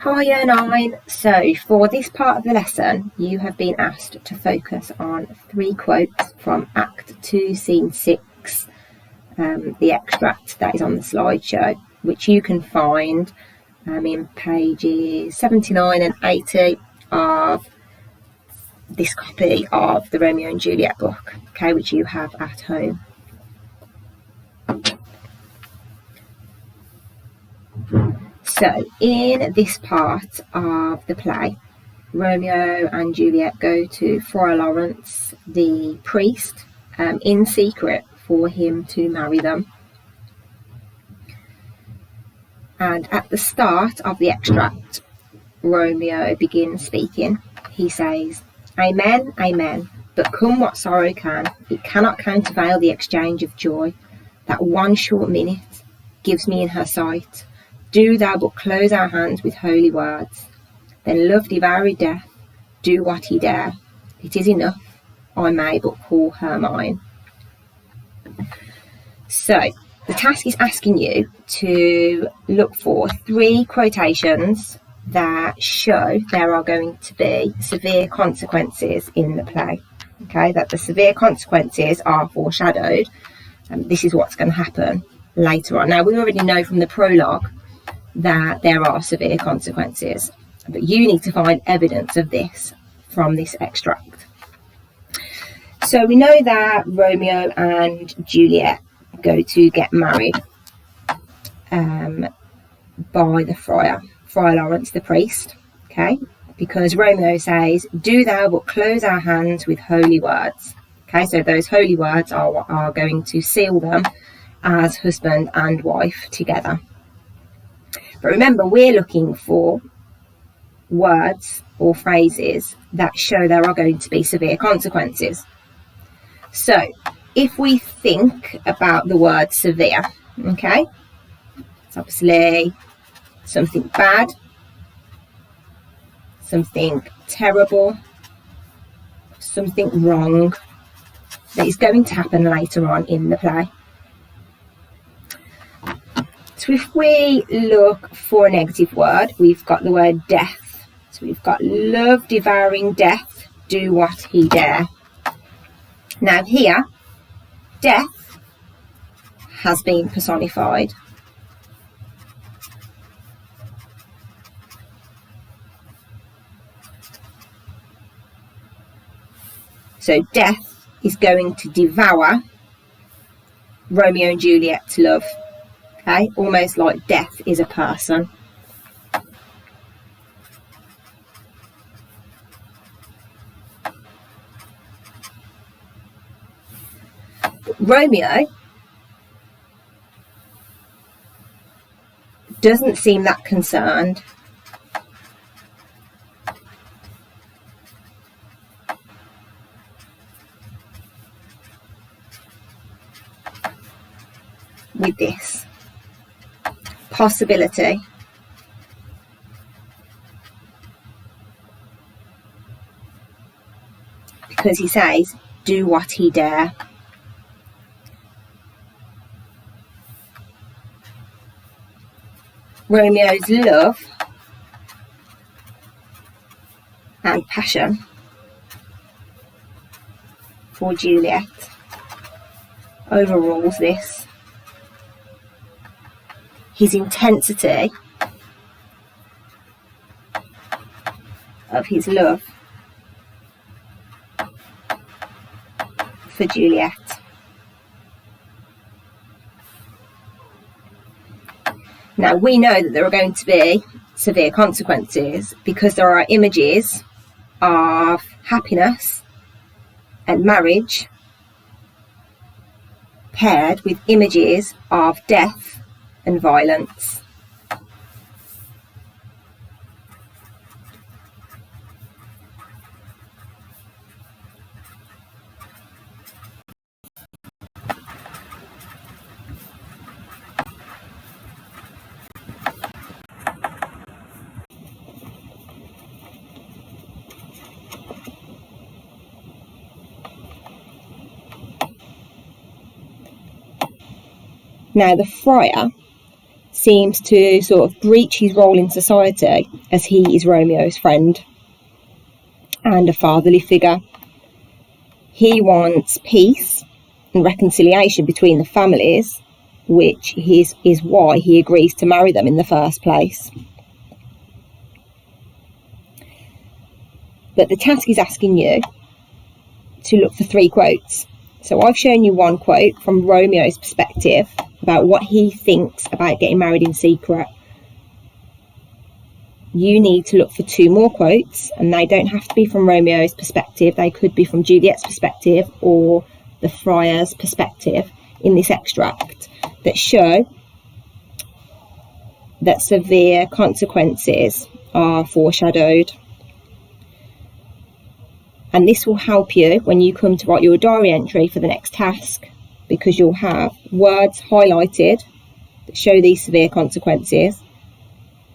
Hi Year 9. So for this part of the lesson, you have been asked to focus on 3 quotes from Act 2, Scene 6, the extract that is on the slideshow, which you can find in pages 79 and 80 of this copy of the Romeo and Juliet book, okay, which you have at home. So in this part of the play, Romeo and Juliet go to Friar Lawrence, the priest, in secret for him to marry them. And at the start of the extract, Romeo begins speaking. He says, "Amen, amen, but come what sorrow can, it cannot countervail the exchange of joy that one short minute gives me in her sight. Do thou but close our hands with holy words, then love devoured death, do what he dare. It is enough, I may but call her mine." So the task is asking you to look for 3 quotations that show there are going to be severe consequences in the play. Okay, that the severe consequences are foreshadowed, and this is what's going to happen later on. Now, we already know from the prologue that there are severe consequences, but you need to find evidence of this from this extract. So we know that Romeo and Juliet go to get married by the Friar Lawrence, the priest, okay, because Romeo says, "Do thou but close our hands with holy words." Okay, so those holy words are what are going to seal them as husband and wife together. But remember, we're looking for words or phrases that show there are going to be severe consequences. So if we think about the word severe, okay, it's obviously something bad, something terrible, something wrong that is going to happen later on in the play. So if we look for a negative word, we've got the word death. So we've got love devouring death, do what he dare. Now here, death has been personified. So death is going to devour Romeo and Juliet's love. Okay, almost like death is a person. Romeo doesn't seem that concerned. With this possibility because he says, "Do what he dare." Romeo's love and passion for Juliet overrules this. His intensity of his love for Juliet. Now, we know that there are going to be severe consequences because there are images of happiness and marriage paired with images of death and violence. Now, the friar seems to sort of breach his role in society, as he is Romeo's friend and a fatherly figure. He wants peace and reconciliation between the families, which is why he agrees to marry them in the first place. But the task is asking you to look for 3 quotes. So I've shown you one quote from Romeo's perspective about what he thinks about getting married in secret. You need to look for 2 more quotes, and they don't have to be from Romeo's perspective. They could be from Juliet's perspective or the friar's perspective in this extract, that show that severe consequences are foreshadowed. And this will help you when you come to write your diary entry for the next task, because you'll have words highlighted that show these severe consequences,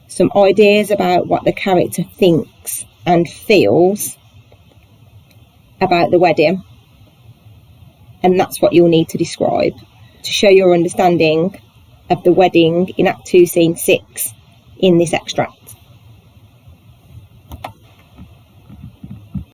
some ideas about what the character thinks and feels about the wedding, and that's what you'll need to describe to show your understanding of the wedding in Act 2, Scene 6 in this extract.